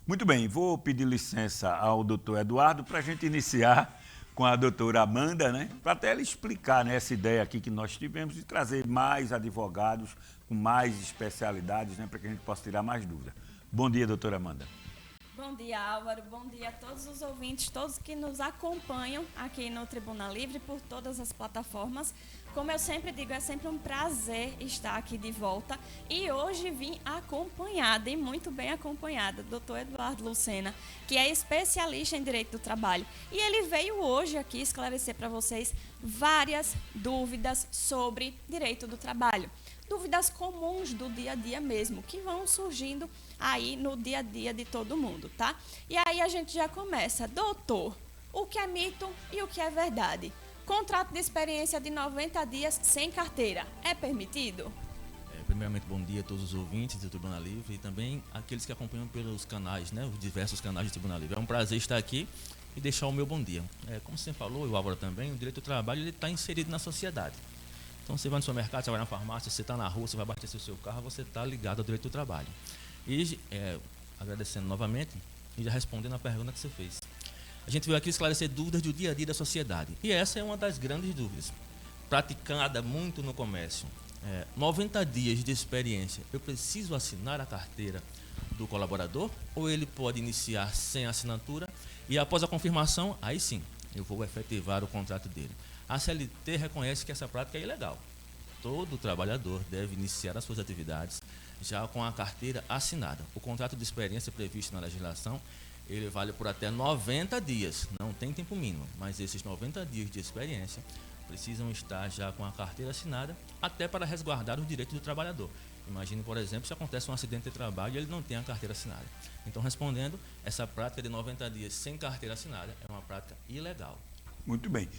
Muito bem, vou pedir licença ao doutor Eduardo para a gente iniciar com a doutora Amanda, né? Para até ela explicar, né, essa ideia aqui que nós tivemos de trazer mais advogados com mais especialidades, né, para que a gente possa tirar mais dúvidas. Bom dia, doutora Amanda. Bom dia, Álvaro. Bom dia a todos os ouvintes, todos que nos acompanham aqui no Tribuna Livre por todas as plataformas. Como eu sempre digo, é sempre um prazer estar aqui de volta. E hoje vim acompanhada, e muito bem acompanhada, do Dr. Eduardo Lucena, que é especialista em Direito do Trabalho. E ele veio hoje aqui esclarecer para vocês várias dúvidas sobre Direito do Trabalho. Dúvidas comuns do dia a dia mesmo, que vão surgindo aí no dia a dia de todo mundo, tá? E aí a gente já começa. Doutor, o que é mito e o que é verdade? Contrato de experiência de 90 dias sem carteira é permitido? Primeiramente, bom dia a todos os ouvintes do Tribuna Livre e também aqueles que acompanham pelos canais, né, os diversos canais do Tribuna Livre. É um prazer estar aqui e deixar o meu bom dia. Como você falou, e o Álvaro também, o direito do trabalho está inserido na sociedade. Então, você vai no supermercado, você vai na farmácia, você está na rua, você vai abastecer o seu carro, você está ligado ao direito do trabalho. E, agradecendo novamente, e já respondendo a pergunta que você fez. A gente veio aqui esclarecer dúvidas do dia a dia da sociedade. E essa é uma das grandes dúvidas, praticada muito no comércio. 90 dias de experiência, eu preciso assinar a carteira do colaborador? Ou ele pode iniciar sem assinatura e após a confirmação, aí sim, eu vou efetivar o contrato dele. A CLT reconhece que essa prática é ilegal. Todo trabalhador deve iniciar as suas atividades já com a carteira assinada. O contrato de experiência previsto na legislação, ele vale por até 90 dias, não tem tempo mínimo, mas esses 90 dias de experiência precisam estar já com a carteira assinada, até para resguardar os direitos do trabalhador. Imagine, por exemplo, se acontece um acidente de trabalho e ele não tem a carteira assinada. Então, respondendo, essa prática de 90 dias sem carteira assinada é uma prática ilegal. Muito bem.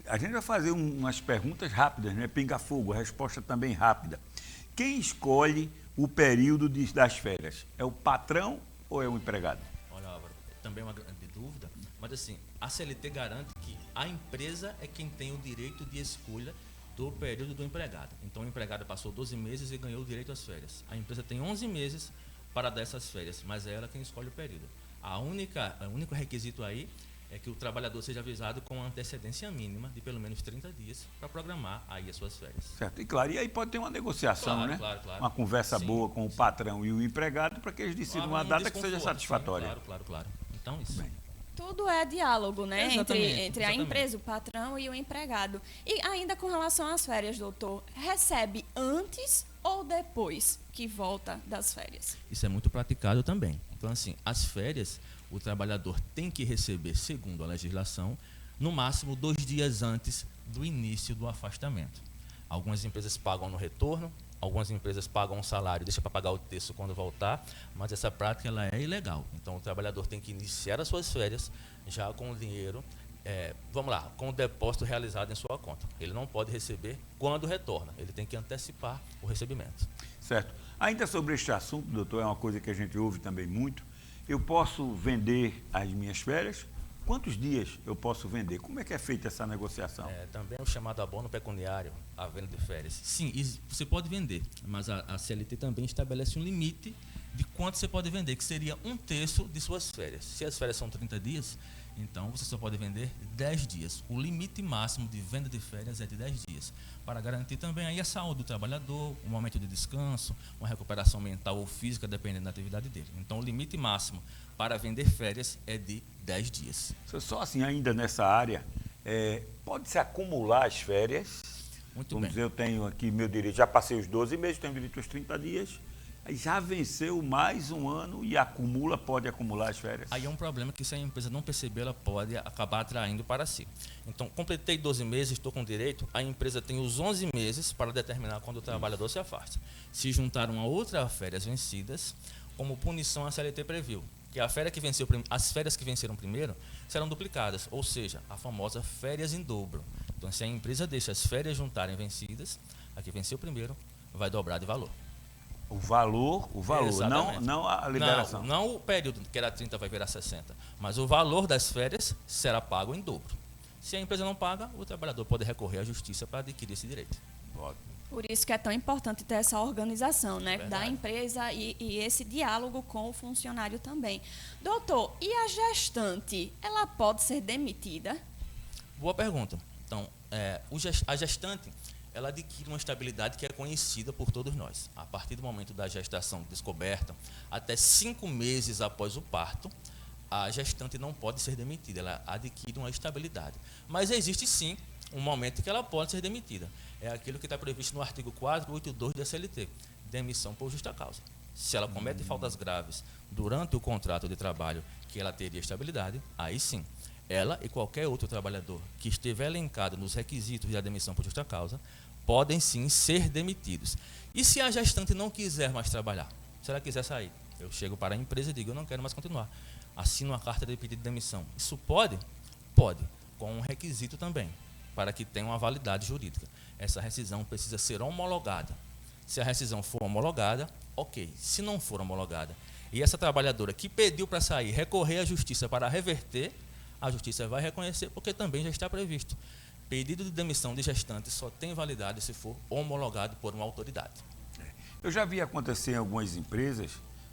A gente vai fazer umas perguntas rápidas, né? Pinga-fogo, a resposta também rápida. Quem escolhe o período das férias? É o patrão ou é o empregado? Olha, Álvaro, também é uma grande dúvida, mas assim, a CLT garante que a empresa é quem tem o direito de escolha do período do empregado. Então, o empregado passou 12 meses e ganhou o direito às férias. A empresa tem 11 meses para dar essas férias, mas é ela quem escolhe o período. O único requisito aí é que o trabalhador seja avisado com antecedência mínima de pelo menos 30 dias para programar aí as suas férias. Certo, e claro, e aí pode ter uma negociação, Claro, né? claro. Uma conversa Sim, boa com o patrão e o empregado para que eles decidam uma data que seja satisfatória. Sim, claro. Então, isso. Bem. Tudo é diálogo, né? Entre a exatamente. empresa, o patrão e o empregado. E ainda com relação às férias, doutor, recebe antes ou depois que volta das férias? Isso é muito praticado também. Então, assim, as férias, o trabalhador tem que receber, segundo a legislação, no máximo 2 dias antes do início do afastamento. Algumas empresas pagam no retorno, algumas empresas pagam um salário, deixa para pagar o terço quando voltar, mas essa prática ela é ilegal. Então, o trabalhador tem que iniciar as suas férias já com o dinheiro, com o depósito realizado em sua conta. Ele não pode receber quando retorna, ele tem que antecipar o recebimento. Certo. Ainda sobre este assunto, doutor, é uma coisa que a gente ouve também muito. Eu posso vender as minhas férias? Quantos dias eu posso vender? Como é que é feita essa negociação? Também o chamado abono pecuniário, a venda de férias. Sim, você pode vender, mas a CLT também estabelece um limite de quanto você pode vender, que seria 1/3 de suas férias. Se as férias são 30 dias, então você só pode vender 10 dias. O limite máximo de venda de férias é de 10 dias, para garantir também aí a saúde do trabalhador, um momento de descanso, uma recuperação mental ou física, dependendo da atividade dele. Então, o limite máximo para vender férias é de 10 dias. Só assim, ainda nessa área, pode-se acumular as férias? Muito Vamos bem. dizer, eu tenho aqui meu direito, já passei os 12 meses, tenho direito aos 30 dias, aí já venceu mais um ano e pode acumular as férias? Aí é um problema que, se a empresa não perceber, ela pode acabar atraindo para si. Então, completei 12 meses, estou com direito, a empresa tem os 11 meses para determinar quando o trabalhador se afasta. Se juntar uma outra férias vencidas, como punição a CLT previu, que as férias que venceram primeiro serão duplicadas, ou seja, a famosa férias em dobro. Então, se a empresa deixa as férias juntarem vencidas, a que venceu primeiro vai dobrar de valor. O valor, não a liberação. Não o período, que era 30, vai virar 60, mas o valor das férias será pago em dobro. Se a empresa não paga, o trabalhador pode recorrer à justiça para adquirir esse direito. Ótimo. Por isso que é tão importante ter essa organização, né, Verdade. da empresa e esse diálogo com o funcionário também. Doutor, e a gestante, ela pode ser demitida? Boa pergunta. Então, a gestante, ela adquire uma estabilidade que é conhecida por todos nós. A partir do momento da gestação descoberta, até 5 meses após o parto, a gestante não pode ser demitida, ela adquire uma estabilidade. Mas existe sim um momento que ela pode ser demitida. É aquilo que está previsto no artigo 482 da CLT, demissão por justa causa. Se ela comete faltas graves durante o contrato de trabalho que ela teria estabilidade, aí sim, ela e qualquer outro trabalhador que estiver elencado nos requisitos da demissão por justa causa, podem sim ser demitidos. E se a gestante não quiser mais trabalhar, se ela quiser sair, eu chego para a empresa e digo, eu não quero mais continuar, assino uma carta de pedido de demissão. Isso pode? Pode, com um requisito também, para que tenha uma validade jurídica. Essa rescisão precisa ser homologada. Se a rescisão for homologada, ok. Se não for homologada, e essa trabalhadora que pediu para sair recorrer à justiça para reverter, a justiça vai reconhecer, porque também já está previsto. Pedido de demissão de gestante só tem validade se for homologado por uma autoridade. Eu já vi acontecer em algumas empresas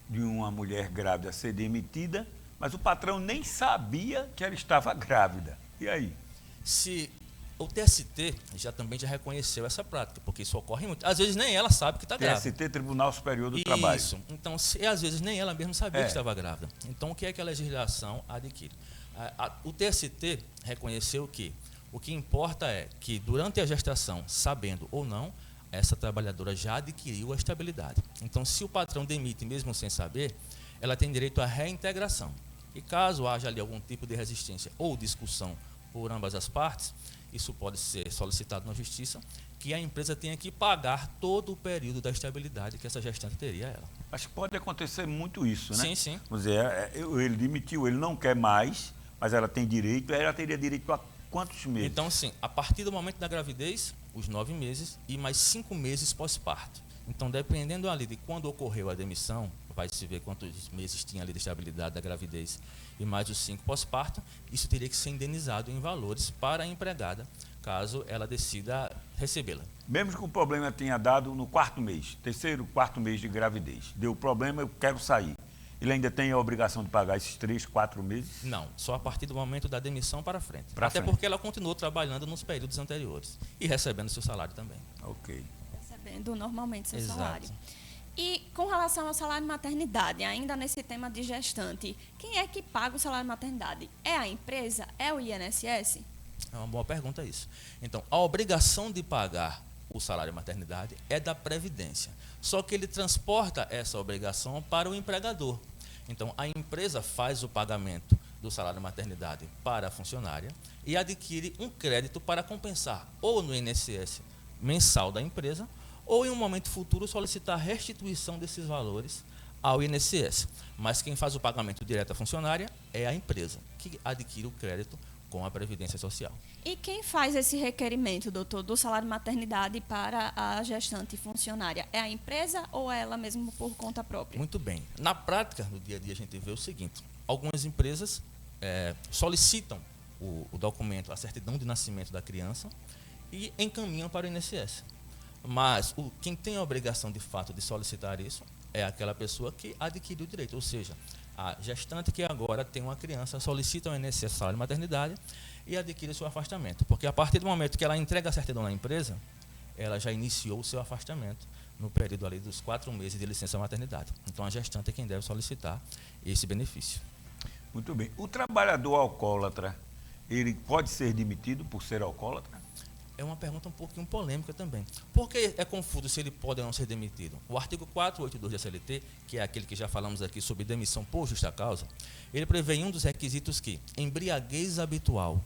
de uma mulher grávida ser demitida, mas o patrão nem sabia que ela estava grávida. E aí? Se o TST também já reconheceu essa prática, porque isso ocorre muito. Às vezes nem ela sabe que está grávida. TST, Tribunal Superior do Trabalho. Isso. Então, às vezes nem ela mesma sabia que estava grávida. Então, o que é que a legislação adquire? O TST reconheceu que o que importa é que, durante a gestação, sabendo ou não, essa trabalhadora já adquiriu a estabilidade. Então, se o patrão demite mesmo sem saber, ela tem direito à reintegração. E caso haja ali algum tipo de resistência ou discussão por ambas as partes, isso pode ser solicitado na justiça, que a empresa tenha que pagar todo o período da estabilidade que essa gestante teria a ela. Acho que pode acontecer muito isso, né? Sim, sim. Vamos dizer, ele demitiu, ele não quer mais, mas ela tem direito, ela teria direito a quantos meses? Então, sim, a partir do momento da gravidez, os 9 meses e mais 5 meses pós-parto. Então, dependendo ali de quando ocorreu a demissão, vai se ver quantos meses tinha ali de estabilidade da gravidez e mais os 5 pós-parto, isso teria que ser indenizado em valores para a empregada, caso ela decida recebê-la. Mesmo que o problema tenha dado no 4º mês, 3º, 4º mês de gravidez, deu problema, eu quero sair. Ele ainda tem a obrigação de pagar esses 3, 4 meses? Não, só a partir do momento da demissão para frente. Até porque ela continuou trabalhando nos períodos anteriores e recebendo seu salário também. Ok. Recebendo normalmente seu Exato. salário. E com relação ao salário de maternidade, ainda nesse tema de gestante, quem é que paga o salário de maternidade? É a empresa? É o INSS? É uma boa pergunta isso. Então, a obrigação de pagar o salário de maternidade é da Previdência. Só que ele transporta essa obrigação para o empregador. Então, a empresa faz o pagamento do salário de maternidade para a funcionária e adquire um crédito para compensar ou no INSS mensal da empresa ou em um momento futuro solicitar restituição desses valores ao INSS. Mas quem faz o pagamento direto à funcionária é a empresa, que adquire o crédito com a Previdência Social. E quem faz esse requerimento, doutor, do salário de maternidade para a gestante funcionária? É a empresa ou é ela mesmo por conta própria? Muito bem. Na prática, no dia a dia, a gente vê o seguinte: algumas empresas solicitam o documento, a certidão de nascimento da criança e encaminham para o INSS. Mas quem tem a obrigação, de fato, de solicitar isso é aquela pessoa que adquiriu o direito, ou seja, a gestante que agora tem uma criança solicita ao INSS salário de maternidade e adquire seu afastamento. Porque a partir do momento que ela entrega a certidão na empresa, ela já iniciou o seu afastamento no período ali dos 4 meses de licença maternidade. Então, a gestante é quem deve solicitar esse benefício. Muito bem. O trabalhador alcoólatra, ele pode ser demitido por ser alcoólatra? É uma pergunta um pouquinho polêmica também. Porque é confuso se ele pode ou não ser demitido. O artigo 482 da CLT, que é aquele que já falamos aqui sobre demissão por justa causa, ele prevê em um dos requisitos que embriaguez habitual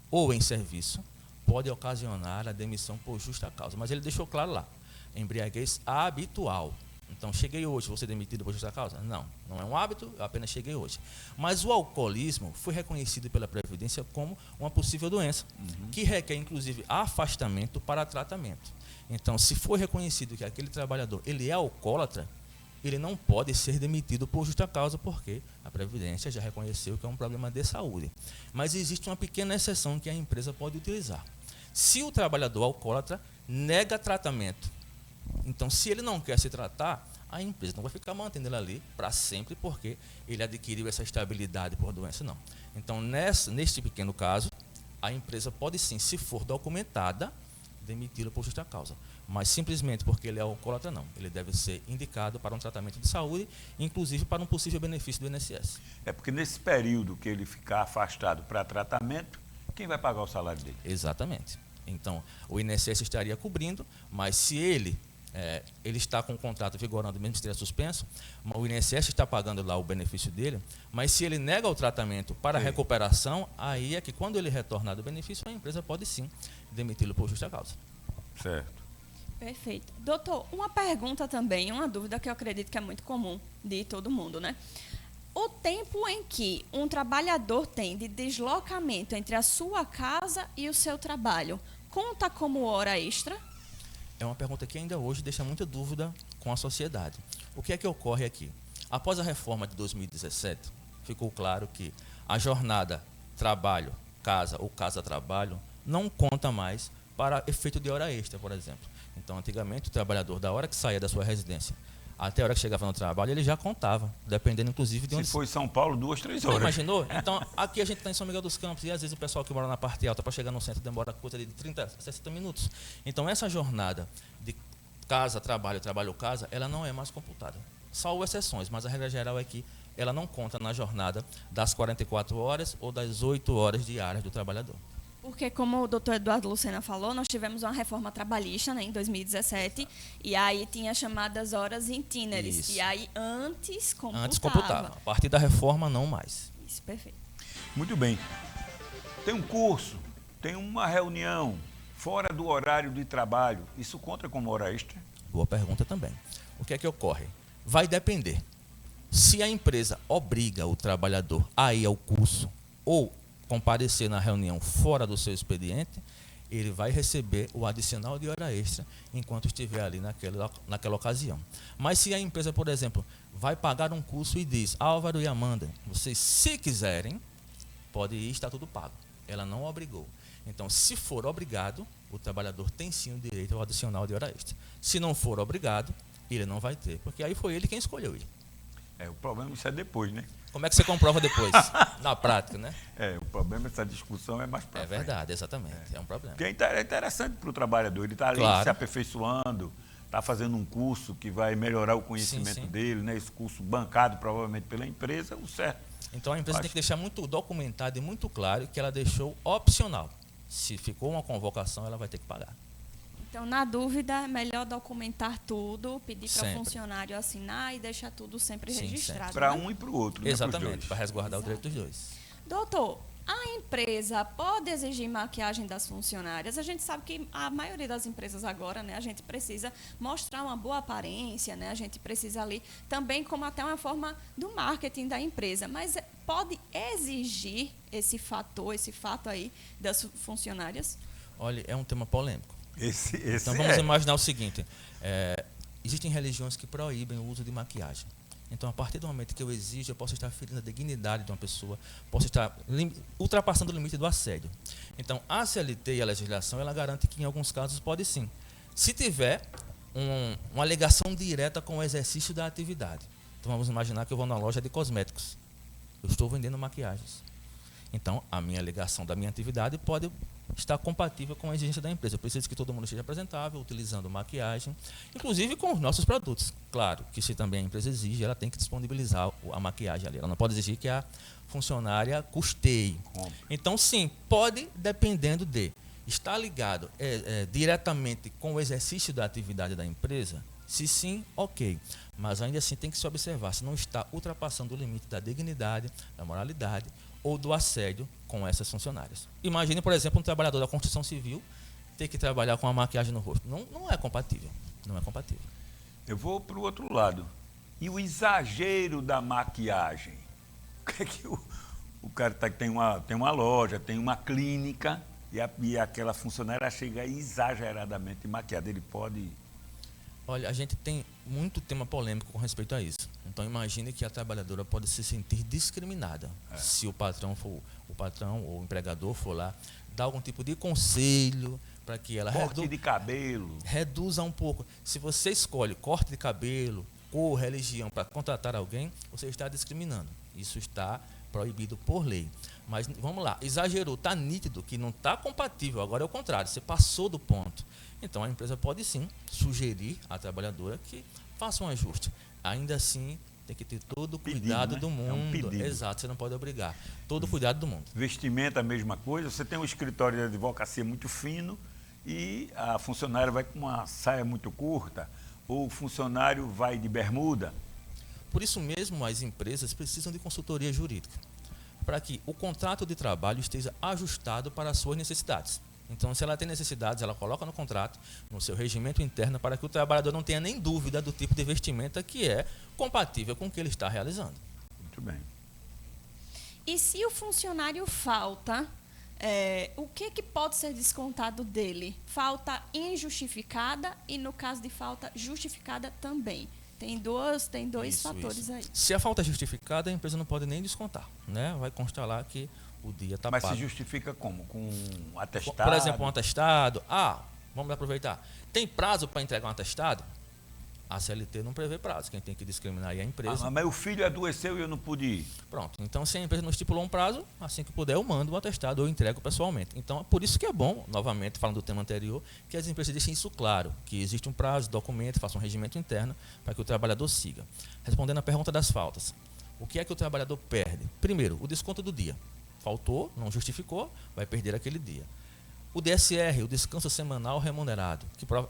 ou em serviço pode ocasionar a demissão por justa causa. Mas ele deixou claro lá, embriaguez habitual. Então, cheguei hoje, vou ser demitido por justa causa? Não, não é um hábito, eu apenas cheguei hoje. Mas o alcoolismo foi reconhecido pela Previdência como uma possível doença, que requer, inclusive, afastamento para tratamento. Então, se for reconhecido que aquele trabalhador ele é alcoólatra, ele não pode ser demitido por justa causa, porque a Previdência já reconheceu que é um problema de saúde. Mas existe uma pequena exceção que a empresa pode utilizar. Se o trabalhador alcoólatra nega tratamento Então, se ele não quer se tratar, a empresa não vai ficar mantendo ele ali para sempre, porque ele adquiriu essa estabilidade por doença, não. Então, neste pequeno caso, a empresa pode sim, se for documentada, demiti-lo por justa causa. Mas simplesmente porque ele é alcoólatra, não. Ele deve ser indicado para um tratamento de saúde, inclusive para um possível benefício do INSS. É porque nesse período que ele ficar afastado para tratamento, quem vai pagar o salário dele? Exatamente. Então, o INSS estaria cobrindo, mas se ele está com o contrato vigorando, mesmo que esteja suspenso, o INSS está pagando lá o benefício dele, mas se ele nega o tratamento para a recuperação, aí é que quando ele retornar do benefício, a empresa pode sim demiti-lo por justa causa. Certo. Perfeito. Doutor, uma pergunta também, uma dúvida que eu acredito que é muito comum de todo mundo, né? O tempo em que um trabalhador tem de deslocamento entre a sua casa e o seu trabalho, conta como hora extra? É uma pergunta que ainda hoje deixa muita dúvida com a sociedade. O que é que ocorre aqui? Após a reforma de 2017, ficou claro que a jornada trabalho-casa ou casa-trabalho não conta mais para efeito de hora extra, por exemplo. Então, antigamente, o trabalhador, da hora que saía da sua residência até a hora que chegava no trabalho, ele já contava, dependendo, inclusive, de onde... Se for em São Paulo, 2, 3 horas. Imaginou? Então, aqui a gente está em São Miguel dos Campos, e às vezes o pessoal que mora na parte alta, para chegar no centro, demora coisa de 30 a 60 minutos. Então, essa jornada de casa, trabalho, trabalho, casa, ela não é mais computada. Salvo exceções, mas a regra geral é que ela não conta na jornada das 44 horas ou das 8 horas diárias do trabalhador. Porque, como o doutor Eduardo Lucena falou, nós tivemos uma reforma trabalhista, né, em 2017, e aí tinha chamadas horas itineres. Isso. E aí antes computava. Antes computava. A partir da reforma, não mais. Isso, perfeito. Muito bem. Tem um curso, tem uma reunião fora do horário de trabalho. Isso conta como hora extra? Boa pergunta também. O que é que ocorre? Vai depender. Se a empresa obriga o trabalhador a ir ao curso ou comparecer na reunião fora do seu expediente, ele vai receber o adicional de hora extra enquanto estiver ali naquela ocasião. Mas se a empresa, por exemplo, vai pagar um curso e diz: Álvaro e Amanda, vocês, se quiserem, pode ir, está tudo pago. Ela não obrigou. Então, se for obrigado, o trabalhador tem sim o direito ao adicional de hora extra. Se não for obrigado, ele não vai ter, porque aí foi ele quem escolheu ir. O problema isso é depois, né? Como é que você comprova depois? Na prática, né? O problema dessa discussão é mais para frente. Verdade, exatamente. É um problema. Porque é interessante para o trabalhador. Ele está ali se aperfeiçoando, está fazendo um curso que vai melhorar o conhecimento dele, né? Esse curso bancado provavelmente pela empresa, o certo. Então a empresa tem que deixar muito documentado e muito claro que ela deixou opcional. Se ficou uma convocação, ela vai ter que pagar. Então, na dúvida, é melhor documentar tudo, pedir para o funcionário assinar e deixar tudo sempre registrado. Para um e para o outro. Exatamente, para resguardar o direito dos dois. Doutor, a empresa pode exigir maquiagem das funcionárias? A gente sabe que a maioria das empresas agora, né, a gente precisa mostrar uma boa aparência, né, a gente precisa ali também como até uma forma do marketing da empresa, mas pode exigir esse fato aí das funcionárias? Olha, é um tema polêmico. Então vamos imaginar o seguinte, existem religiões que proíbem o uso de maquiagem. Então, a partir do momento que eu exijo, eu posso estar ferindo a dignidade de uma pessoa, posso estar ultrapassando o limite do assédio. Então, a CLT e a legislação, ela garante que em alguns casos pode sim. Se tiver uma ligação direta com o exercício da atividade. Então, vamos imaginar que eu vou na loja de cosméticos. Eu estou vendendo maquiagens. Então, a minha ligação da minha atividade pode estar compatível com a exigência da empresa. Eu preciso que todo mundo esteja apresentável, utilizando maquiagem, inclusive com os nossos produtos. Claro que se também a empresa exige, ela tem que disponibilizar a maquiagem ali. Ela não pode exigir que a funcionária custeie. Então, sim, pode, dependendo de estar ligado diretamente com o exercício da atividade da empresa. Se sim, ok. Mas ainda assim tem que se observar se não está ultrapassando o limite da dignidade, da moralidade ou do assédio com essas funcionárias. Imagine, por exemplo, um trabalhador da construção civil ter que trabalhar com a maquiagem no rosto. Não é compatível. Não é compatível. Eu vou para o outro lado. E o exagero da maquiagem? O que é que o cara tem uma loja, tem uma clínica e aquela funcionária chega exageradamente maquiada. Ele pode... Olha, a gente tem muito tema polêmico com respeito a isso. Então, imagine que a trabalhadora pode se sentir discriminada se o patrão ou o empregador for lá dar algum tipo de conselho para que ela Corte de cabelo. reduza um pouco. Se você escolhe corte de cabelo, cor, religião para contratar alguém, você está discriminando. Isso está proibido por lei. Mas vamos lá, exagerou, está nítido que não está compatível, agora é o contrário, você passou do ponto. Então a empresa pode sim sugerir à trabalhadora que faça um ajuste. Ainda assim, tem que ter todo o cuidado do mundo. É um pedido. Exato, você não pode obrigar. Todo o cuidado do mundo. Vestimenta, a mesma coisa. Você tem um escritório de advocacia muito fino e a funcionária vai com uma saia muito curta, ou o funcionário vai de bermuda. Por isso mesmo, as empresas precisam de consultoria jurídica, para que o contrato de trabalho esteja ajustado para as suas necessidades. Então, se ela tem necessidades, ela coloca no contrato, no seu regimento interno, para que o trabalhador não tenha nem dúvida do tipo de vestimenta que é compatível com o que ele está realizando. Muito bem. E se o funcionário falta, o que pode ser descontado dele? Falta injustificada e, no caso de falta justificada, também. Tem dois fatores aí. Se a falta é justificada, a empresa não pode nem descontar, né? Vai constar lá que o dia está pago. Mas se justifica como? Com um atestado? Por exemplo, um atestado. Vamos aproveitar. Tem prazo para entregar um atestado? A CLT não prevê prazo. Quem tem que discriminar aí é a empresa. Mas o filho adoeceu e eu não pude ir. Pronto. Então, se a empresa não estipulou um prazo, assim que puder, eu mando o atestado ou entrego pessoalmente. Então, é por isso que é bom, novamente, falando do tema anterior, que as empresas deixem isso claro, que existe um prazo, documento, façam um regimento interno para que o trabalhador siga. Respondendo à pergunta das faltas. O que é que o trabalhador perde? Primeiro, o desconto do dia. Faltou, não justificou, vai perder aquele dia. O DSR, o descanso semanal remunerado,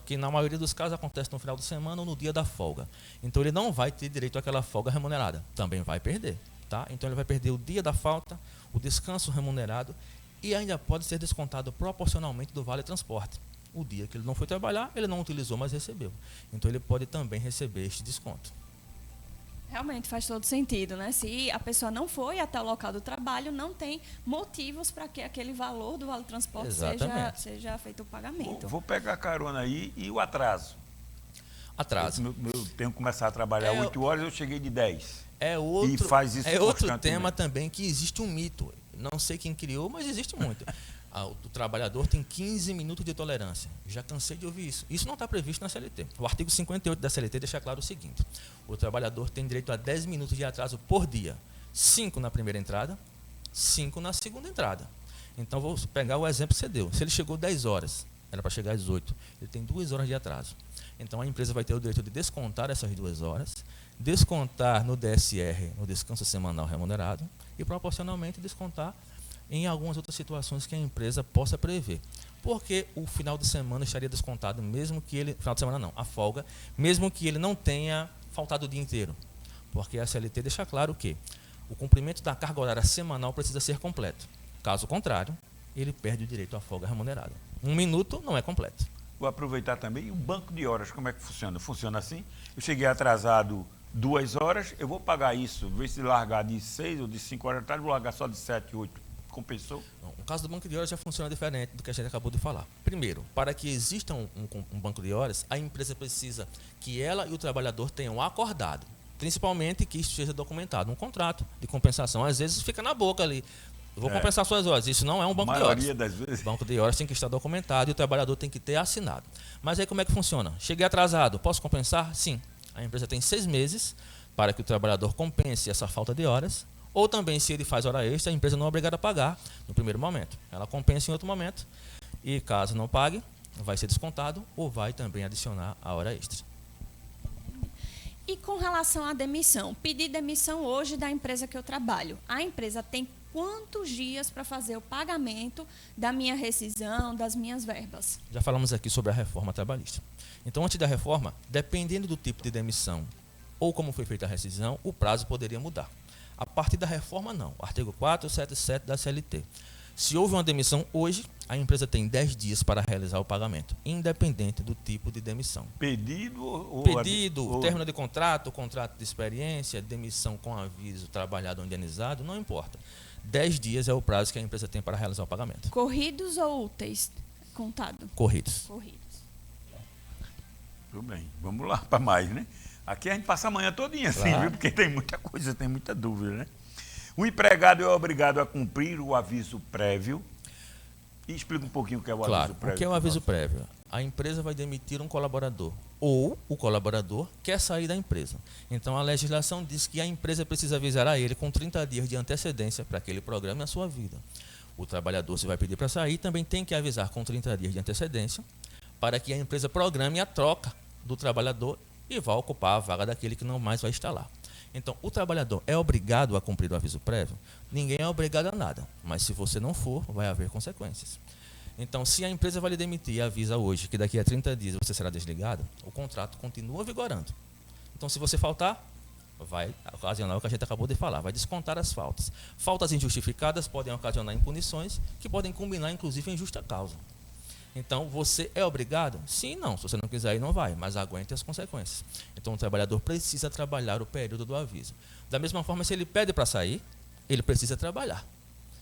que na maioria dos casos acontece no final de semana ou no dia da folga. Então ele não vai ter direito àquela folga remunerada, também vai perder. Tá? Então ele vai perder o dia da falta, o descanso remunerado e ainda pode ser descontado proporcionalmente do vale transporte. O dia que ele não foi trabalhar, ele não utilizou, mas recebeu. Então ele pode também receber este desconto. Realmente faz todo sentido, né? Se a pessoa não foi até o local do trabalho, não tem motivos para que aquele valor do vale transporte seja feito o pagamento. Vou pegar carona aí e o atraso. Atraso. Eu tenho que começar a trabalhar 8 horas, eu cheguei de 10. E faz isso outro tema também que existe um mito. Não sei quem criou, mas existe muito. O trabalhador tem 15 minutos de tolerância. Já cansei de ouvir isso. Isso não está previsto na CLT. O artigo 58 da CLT deixa claro o seguinte: o trabalhador tem direito a 10 minutos de atraso por dia. 5 na primeira entrada, 5 na segunda entrada. Então, vou pegar o exemplo que você deu. Se ele chegou 10 horas, era para chegar às 8, ele tem 2 horas de atraso. Então, a empresa vai ter o direito de descontar essas 2 horas, descontar no DSR, no descanso semanal remunerado, e proporcionalmente descontar em algumas outras situações que a empresa possa prever. Porque o final de semana estaria descontado, mesmo que ele... Final de semana não, a folga, mesmo que ele não tenha faltado o dia inteiro. Porque a CLT deixa claro que o cumprimento da carga horária semanal precisa ser completo. Caso contrário, ele perde o direito à folga remunerada. 1 minuto não é completo. Vou aproveitar também o banco de horas, como é que funciona? Funciona assim? Eu cheguei atrasado 2 horas, eu vou pagar isso, ver se largar de 6 ou de 5 horas da tarde, vou largar só de 7, 8. Compensou? Não, o caso do banco de horas já funciona diferente do que a gente acabou de falar. Primeiro, para que exista um banco de horas, a empresa precisa que ela e o trabalhador tenham acordado, principalmente que isso seja documentado, um contrato de compensação. Às vezes fica na boca ali, eu vou compensar suas horas. Isso não é um banco de horas. A maioria das vezes. O banco de horas tem que estar documentado e o trabalhador tem que ter assinado. Mas aí como é que funciona? Cheguei atrasado, posso compensar? Sim. A empresa tem 6 meses para que o trabalhador compense essa falta de horas. Ou também, se ele faz hora extra, a empresa não é obrigada a pagar no primeiro momento. Ela compensa em outro momento e, caso não pague, vai ser descontado ou vai também adicionar a hora extra. E com relação à demissão, pedir demissão hoje da empresa que eu trabalho, a empresa tem quantos dias para fazer o pagamento da minha rescisão, das minhas verbas? Já falamos aqui sobre a reforma trabalhista. Então, antes da reforma, dependendo do tipo de demissão ou como foi feita a rescisão, o prazo poderia mudar. A partir da reforma, não. Artigo 477 da CLT. Se houve uma demissão hoje, a empresa tem 10 dias para realizar o pagamento, independente do tipo de demissão. Pedido, término de contrato, contrato de experiência, demissão com aviso, trabalhado ou indenizado, não importa. 10 dias é o prazo que a empresa tem para realizar o pagamento. Corridos ou úteis? Contado? Corridos. Tudo bem. Vamos lá para mais, né? Aqui a gente passa a manhã todinha assim, Claro. viu? Porque tem muita coisa, tem muita dúvida, né? O empregado é obrigado a cumprir o aviso prévio. E explica um pouquinho o que é o Claro, aviso prévio. o que é o aviso prévio? A empresa vai demitir um colaborador ou o colaborador quer sair da empresa. Então, a legislação diz que a empresa precisa avisar a ele com 30 dias de antecedência para que ele programe a sua vida. O trabalhador, se vai pedir para sair, também tem que avisar com 30 dias de antecedência para que a empresa programe a troca do trabalhador e vá ocupar a vaga daquele que não mais vai estar lá. Então, o trabalhador é obrigado a cumprir o aviso prévio? Ninguém é obrigado a nada, mas se você não for, vai haver consequências. Então, se a empresa vai lhe demitir e avisa hoje que daqui a 30 dias você será desligado, o contrato continua vigorando. Então, se você faltar, vai ocasionar o que a gente acabou de falar, vai descontar as faltas. Faltas injustificadas podem ocasionar impunições que podem culminar, inclusive, em justa causa. Então, você é obrigado? Sim, não. Se você não quiser ir, não vai, mas aguente as consequências. Então, o trabalhador precisa trabalhar o período do aviso. Da mesma forma, se ele pede para sair, ele precisa trabalhar.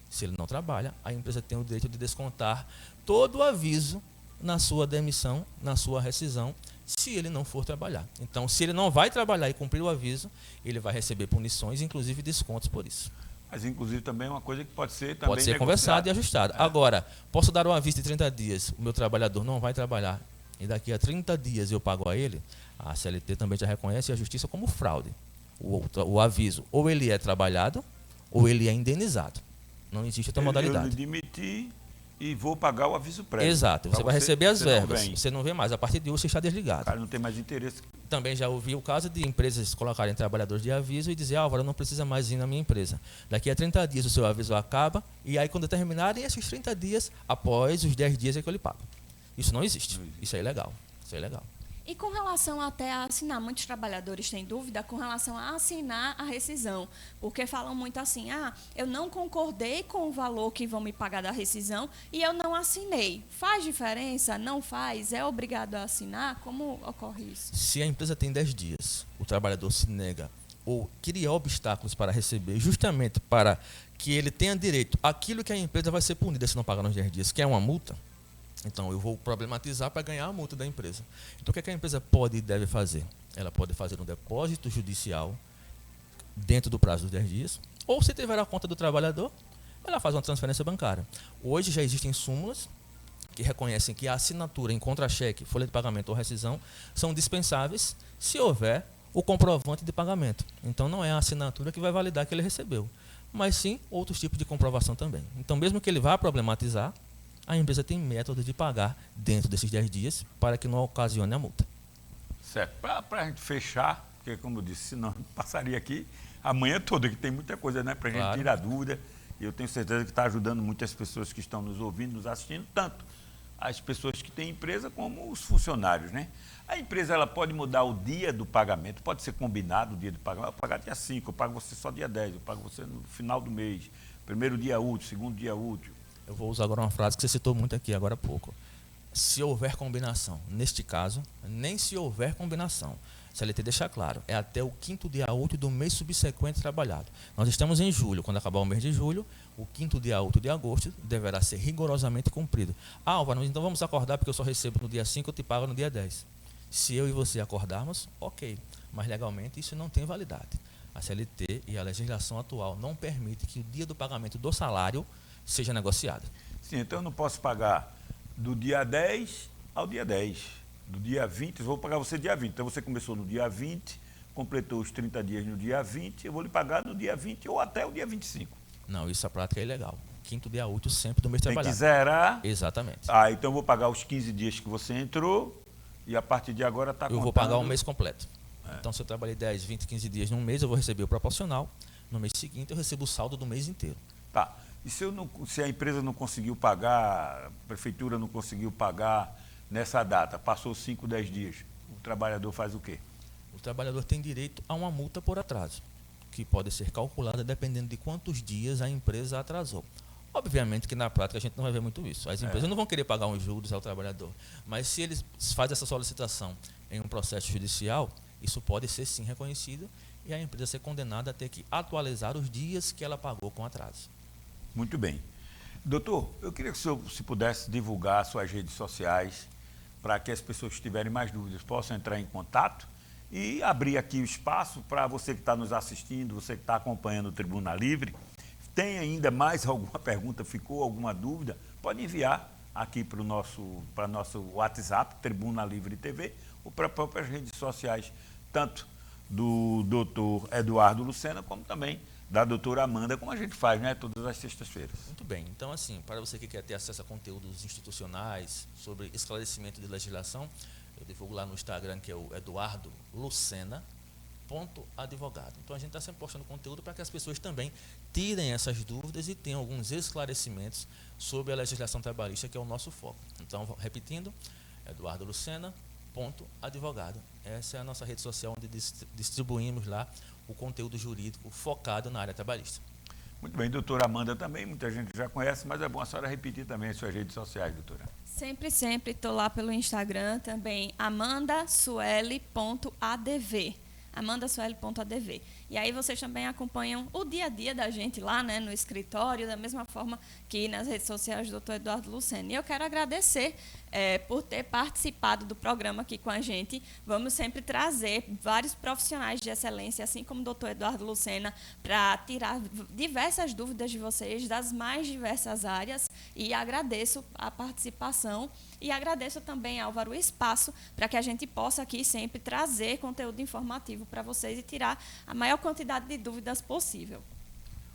Se ele não trabalha, a empresa tem o direito de descontar todo o aviso na sua demissão, na sua rescisão, se ele não for trabalhar. Então, se ele não vai trabalhar e cumprir o aviso, ele vai receber punições, inclusive descontos por isso. Mas, inclusive, também é uma coisa que pode ser também pode ser conversado e ajustado. Agora, posso dar um aviso de 30 dias, o meu trabalhador não vai trabalhar, e daqui a 30 dias eu pago a ele, a CLT também já reconhece a justiça como fraude. O aviso, ou ele é trabalhado, ou ele é indenizado. Não existe outra modalidade. Eu demiti e vou pagar o aviso prévio. Exato, você vai receber as verbas. Não você não vê mais, a partir de hoje você está desligado. O cara não tem mais interesse. Também já ouvi o caso de empresas colocarem trabalhadores de aviso e dizer, Álvaro, não precisa mais ir na minha empresa. Daqui a 30 dias o seu aviso acaba, e aí quando terminarem esses 30 dias, após os 10 dias é que eu lhe pago. Isso não existe. Isso é ilegal. Isso é ilegal. E com relação até a assinar, muitos trabalhadores têm dúvida com relação a assinar a rescisão, porque falam muito assim, eu não concordei com o valor que vão me pagar da rescisão e eu não assinei. Faz diferença? Não faz? É obrigado a assinar? Como ocorre isso? Se a empresa tem 10 dias, o trabalhador se nega ou cria obstáculos para receber, justamente para que ele tenha direito àquilo que a empresa vai ser punida se não pagar nos 10 dias, que é uma multa, então, eu vou problematizar para ganhar a multa da empresa. Então, o que a empresa pode e deve fazer? Ela pode fazer um depósito judicial dentro do prazo dos 10 dias, ou se tiver a conta do trabalhador, ela faz uma transferência bancária. Hoje já existem súmulas que reconhecem que a assinatura em contra-cheque, folha de pagamento ou rescisão são dispensáveis se houver o comprovante de pagamento. Então, não é a assinatura que vai validar que ele recebeu, mas sim outros tipos de comprovação também. Então, mesmo que ele vá problematizar, a empresa tem métodos de pagar dentro desses 10 dias para que não ocasione a multa. Certo. Para a gente fechar, porque, como eu disse, senão passaria aqui a manhã toda, que tem muita coisa, né, para a gente tirar dúvida. E eu tenho certeza que está ajudando muitas pessoas que estão nos ouvindo, nos assistindo, tanto as pessoas que têm empresa como os funcionários, né? A empresa ela pode mudar o dia do pagamento, pode ser combinado o dia do pagamento. Eu vou pagar dia 5, eu pago você só dia 10, eu pago você no final do mês, primeiro dia útil, segundo dia útil. Eu vou usar agora uma frase que você citou muito aqui agora há pouco. Se houver combinação, neste caso, nem se houver combinação. CLT deixa claro, é até o 5º dia útil do mês subsequente trabalhado. Nós estamos em julho, quando acabar o mês de julho, o 5º dia útil de agosto deverá ser rigorosamente cumprido. Álvaro, então vamos acordar porque eu só recebo no dia 5, eu te pago no dia 10. Se eu e você acordarmos, ok, mas legalmente isso não tem validade. A CLT e a legislação atual não permite que o dia do pagamento do salário seja negociado. Sim, então eu não posso pagar do dia 10 ao dia 10. Do dia 20, eu vou pagar você dia 20. Então você começou no dia 20, completou os 30 dias no dia 20, eu vou lhe pagar no dia 20 ou até o dia 25. Não, isso a prática é ilegal. 5º dia útil sempre do mês trabalhado. Tem que zerar. Exatamente. Então eu vou pagar os 15 dias que você entrou e a partir de agora está contando. Eu vou pagar um mês completo. Então se eu trabalhei 10, 20, 15 dias num mês, eu vou receber o proporcional. No mês seguinte eu recebo o saldo do mês inteiro. Tá. E se a empresa não conseguiu pagar, a prefeitura não conseguiu pagar nessa data, passou 5, 10 dias, o trabalhador faz o quê? O trabalhador tem direito a uma multa por atraso, que pode ser calculada dependendo de quantos dias a empresa atrasou. Obviamente que na prática a gente não vai ver muito isso. As empresas não vão querer pagar uns juros ao trabalhador, mas se eles fazem essa solicitação em um processo judicial, isso pode ser sim reconhecido e a empresa ser condenada a ter que atualizar os dias que ela pagou com atraso. Muito bem. Doutor, eu queria que o senhor, se pudesse, divulgar suas redes sociais para que as pessoas que tiverem mais dúvidas possam entrar em contato e abrir aqui o espaço para você que está nos assistindo, você que está acompanhando o Tribuna Livre. Tem ainda mais alguma pergunta, ficou alguma dúvida? pode enviar aqui para o nosso WhatsApp, Tribuna Livre TV, ou para as próprias redes sociais, tanto do doutor Eduardo Lucena, como também da doutora Amanda, como a gente faz, né, todas as sextas-feiras. Muito bem. Então, assim, para você que quer ter acesso a conteúdos institucionais sobre esclarecimento de legislação, eu divulgo lá no Instagram, que é o Eduardo Lucena, .advogado. Então a gente está sempre postando conteúdo para que as pessoas também tirem essas dúvidas e tenham alguns esclarecimentos sobre a legislação trabalhista, que é o nosso foco. Então, repetindo, Eduardo Lucena, .advogado. Essa é a nossa rede social onde distribuímos lá o conteúdo jurídico focado na área trabalhista. Muito bem, doutora Amanda também, muita gente já conhece, mas é bom a senhora repetir também as suas redes sociais, doutora. Sempre estou lá pelo Instagram também, amandasueli.adv. amandasueli.adv. E aí vocês também acompanham o dia a dia da gente lá, né, no escritório, da mesma forma que nas redes sociais do Dr. Eduardo Lucena. E eu quero agradecer por ter participado do programa aqui com a gente. Vamos sempre trazer vários profissionais de excelência, assim como o Dr. Eduardo Lucena, para tirar diversas dúvidas de vocês das mais diversas áreas. E agradeço a participação e agradeço também, Álvaro, o espaço para que a gente possa aqui sempre trazer conteúdo informativo para vocês e tirar a maior quantidade de dúvidas possível.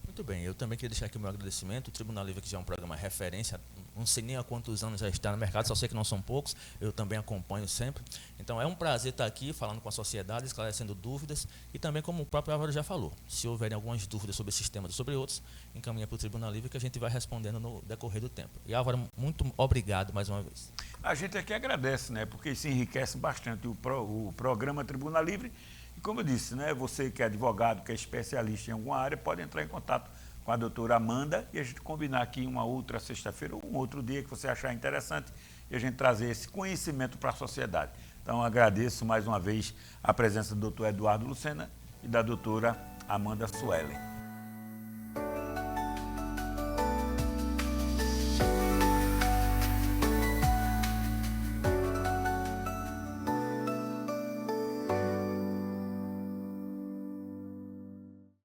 Muito bem, eu também queria deixar aqui o meu agradecimento. O Tribunal Livre, que já é um programa referência, não sei nem há quantos anos já está no mercado, só sei que não são poucos, eu também acompanho sempre. Então é um prazer estar aqui falando com a sociedade, esclarecendo dúvidas e também, como o próprio Álvaro já falou, se houverem algumas dúvidas sobre esse tema ou sobre outros, encaminha para o Tribunal Livre que a gente vai respondendo no decorrer do tempo. E Álvaro, muito obrigado mais uma vez. A gente aqui agradece, né, porque isso enriquece bastante o programa Tribuna Livre. E como eu disse, né, você que é advogado, que é especialista em alguma área, pode entrar em contato com a doutora Amanda e a gente combinar aqui uma outra sexta-feira ou um outro dia que você achar interessante e a gente trazer esse conhecimento para a sociedade. Então, agradeço mais uma vez a presença do doutor Eduardo Lucena e da doutora Amanda Sueli.